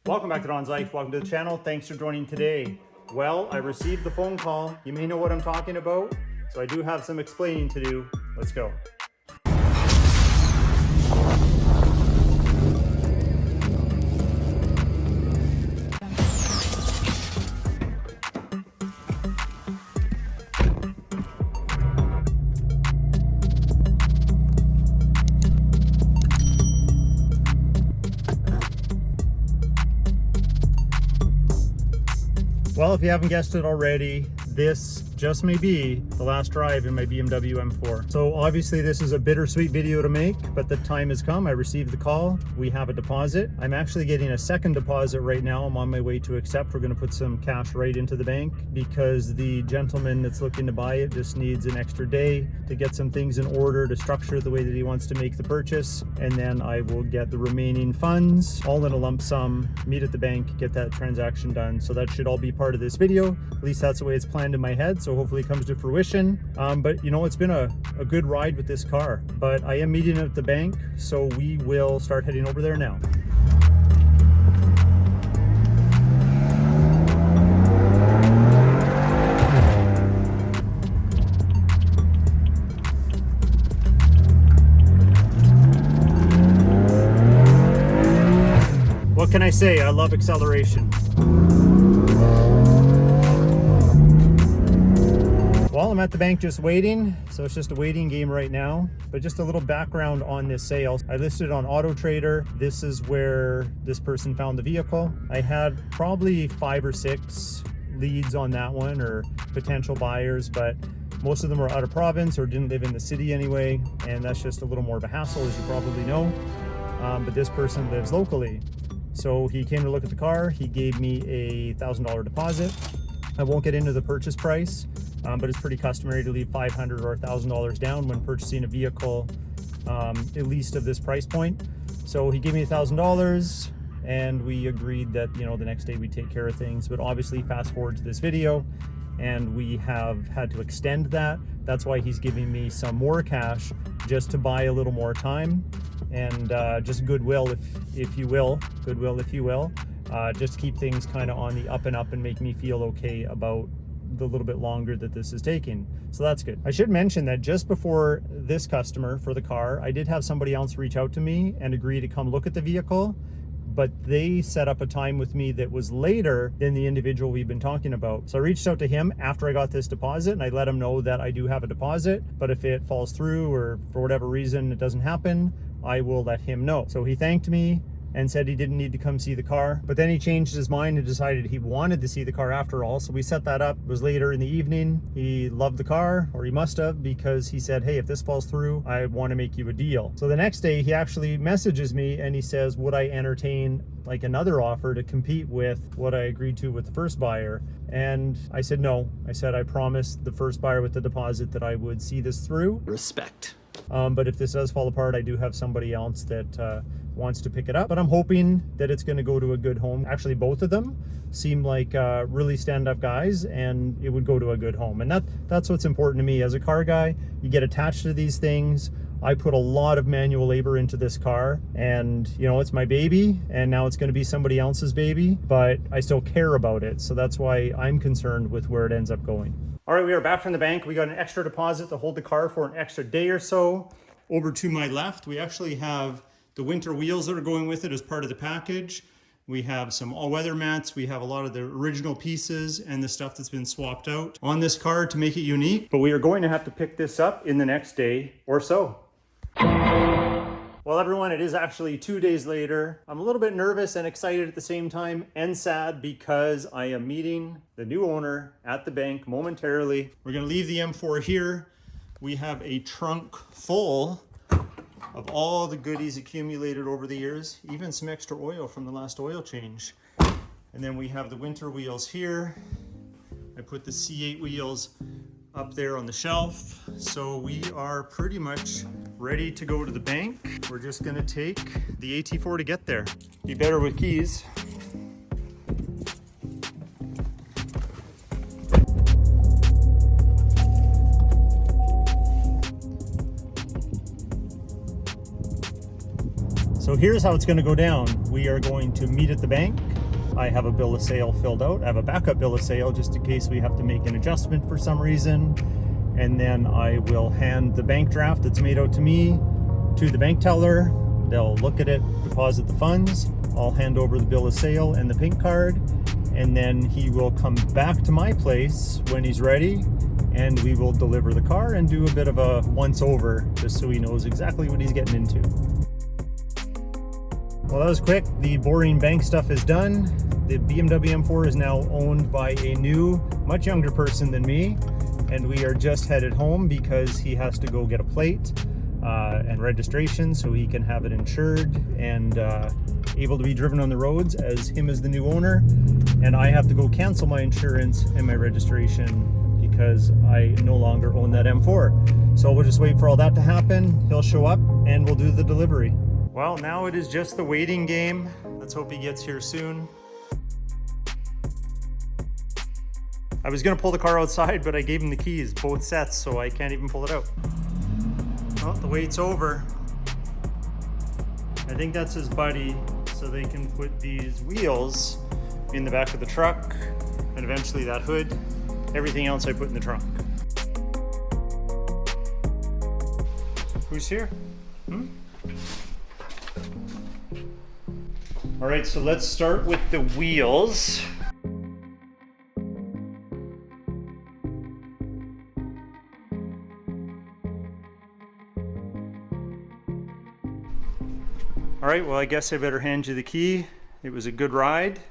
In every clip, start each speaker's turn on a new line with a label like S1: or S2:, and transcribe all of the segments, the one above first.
S1: Welcome back to Don's Life. Welcome to the channel. Thanks for joining today. Well, I received the phone call. You may know what I'm talking about, so I do have some explaining to do. Let's go. Well, if you haven't guessed it already, this just may be the last drive in my BMW M4. So obviously this is a bittersweet video to make, but the time has come. I received the call. We have a deposit. I'm actually getting a second deposit right now. I'm on my way to accept. We're gonna put some cash right into the bank because the gentleman that's looking to buy it just needs an extra day to get some things in order, to structure the way that he wants to make the purchase. And then I will get the remaining funds all in a lump sum, meet at the bank, get that transaction done. So that should all be part of this video. At least that's the way it's planned in my head. So hopefully it comes to fruition. But you know, it's been a good ride with this car, but I am meeting at the bank. So we will start heading over there now. What can I say? I love acceleration. Well, I'm at the bank just waiting, so it's just a waiting game right now. But just a little background on this sale. I listed on Auto Trader. This is where this person found the vehicle. I had probably 5 or 6 leads on that one, or potential buyers, but most of them were out of province or didn't live in the city anyway, and that's just a little more of a hassle, as you probably know. But this person lives locally. So he came to look at the car. He gave me a $1,000 deposit. I won't get into the purchase price, but it's pretty customary to leave $500 or $1,000 down when purchasing a vehicle, at least of this price point. So he gave me $1,000 and we agreed that, you know, the next day we'd take care of things. But obviously fast forward to this video and we have had to extend that. That's why he's giving me some more cash just to buy a little more time and just goodwill, if you will, just to keep things kind of on the up and up and make me feel okay about the little bit longer that this is taking. So that's good. I should mention that just before this customer for the car, I did have somebody else reach out to me and agree to come look at the vehicle, but they set up a time with me that was later than the individual we've been talking about. So I reached out to him after I got this deposit and I let him know that I do have a deposit, but if it falls through or for whatever reason it doesn't happen, I will let him know. So he thanked me and said he didn't need to come see the car, but then he changed his mind and decided he wanted to see the car after all. So we set that up. It was later in the evening. He loved the car, or he must have, because he said, hey, if this falls through, I want to make you a deal. So the next day he actually messages me and he says, would I entertain like another offer to compete with what I agreed to with the first buyer? And I said no. I said I promised the first buyer with the deposit that I would see this through.
S2: Respect.
S1: But if this does fall apart, I do have somebody else that wants to pick it up. But I'm hoping that it's going to go to a good home. Actually, both of them seem like really stand-up guys, and it would go to a good home. And that's what's important to me. As a car guy, you get attached to these things. I put a lot of manual labor into this car, and you know, it's my baby, and now it's going to be somebody else's baby, but I still care about it. So that's why I'm concerned with where it ends up going. All right, we are back from the bank. We got an extra deposit to hold the car for an extra day or so. Over to my left, we actually have the winter wheels that are going with it as part of the package. We have some all-weather mats. We have a lot of the original pieces and the stuff that's been swapped out on this car to make it unique. But we are going to have to pick this up in the next day or so. Well, everyone, it is actually 2 days later. I'm a little bit nervous and excited at the same time, and sad, because I am meeting the new owner at the bank momentarily. We're gonna leave the M4 here. We have a trunk full of all the goodies accumulated over the years, even some extra oil from the last oil change. And then we have the winter wheels here. I put the C8 wheels up there on the shelf. So we are pretty much ready to go to the bank. We're just gonna take the AT4 to get there. Be better with keys. So So here's how it's going to go down. We are going to meet at the bank. I have a bill of sale filled out. I have a backup bill of sale just in case we have to make an adjustment for some reason. And then I will hand the bank draft that's made out to me to the bank teller. They'll look at it, deposit the funds. I'll hand over the bill of sale and the pink card. And then he will come back to my place when he's ready, and we will deliver the car and do a bit of a once over just so he knows exactly what he's getting into. Well, that was quick. The boring bank stuff is done. The BMW M4 is now owned by a new, much younger person than me, and we are just headed home because he has to go get a plate and registration so he can have it insured and able to be driven on the roads as him as the new owner. And I have to go cancel my insurance and my registration because I no longer own that M4. So we'll just wait for all that to happen. He'll show up and we'll do the delivery. Well, now it is just the waiting game. Let's hope he gets here soon. I was gonna pull the car outside, but I gave him the keys, both sets, so I can't even pull it out. Well, the wait's over. I think that's his buddy, so they can put these wheels in the back of the truck, and eventually that hood. Everything else I put in the trunk. Who's here? All right, so let's start with the wheels. All right, well, I guess I better hand you the key. It was a good ride.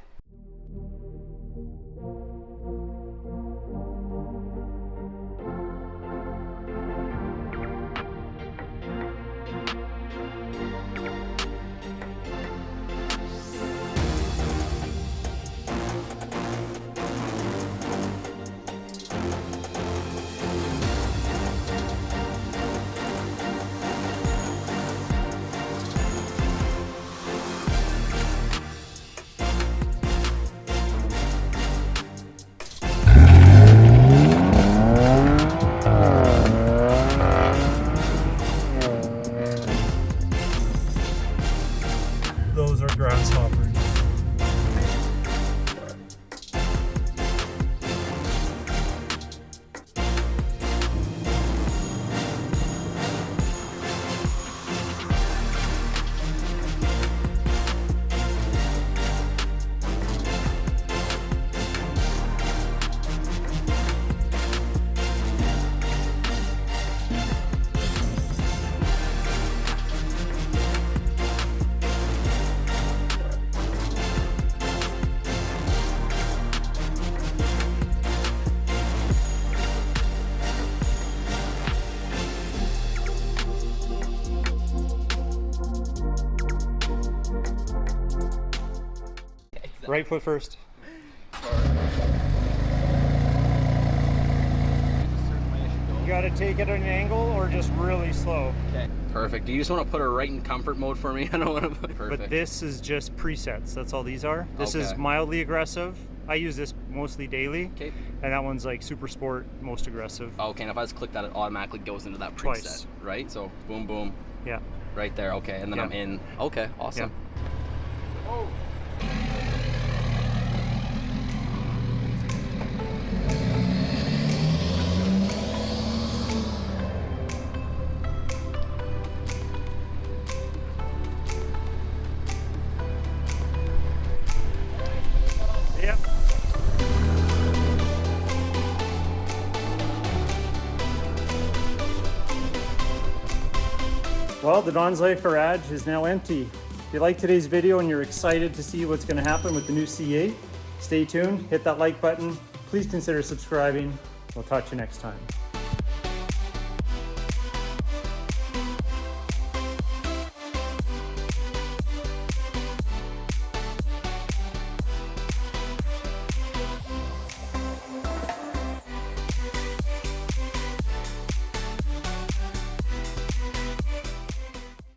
S1: Those are grasshoppers. Right foot first. You gotta take it on an angle or just really slow.
S2: Okay. Perfect. Do you just want to put her right in comfort mode for me? I don't want to put perfect.
S1: But this is just presets. That's all these are. This is mildly aggressive. I use this mostly daily. Okay. And that one's like super sport, most aggressive.
S2: Okay, and if I just click that, it automatically goes into that preset,
S1: Twice.
S2: Right? So boom, boom.
S1: Yeah.
S2: Right there. Okay, and then I'm in. Okay, awesome.
S1: Yeah.
S2: Oh.
S1: Yep. Well, the Don's Life garage is now empty. If you like today's video and you're excited to see what's going to happen with the new C8, stay tuned, hit that like button. Please consider subscribing. We'll talk to you next time.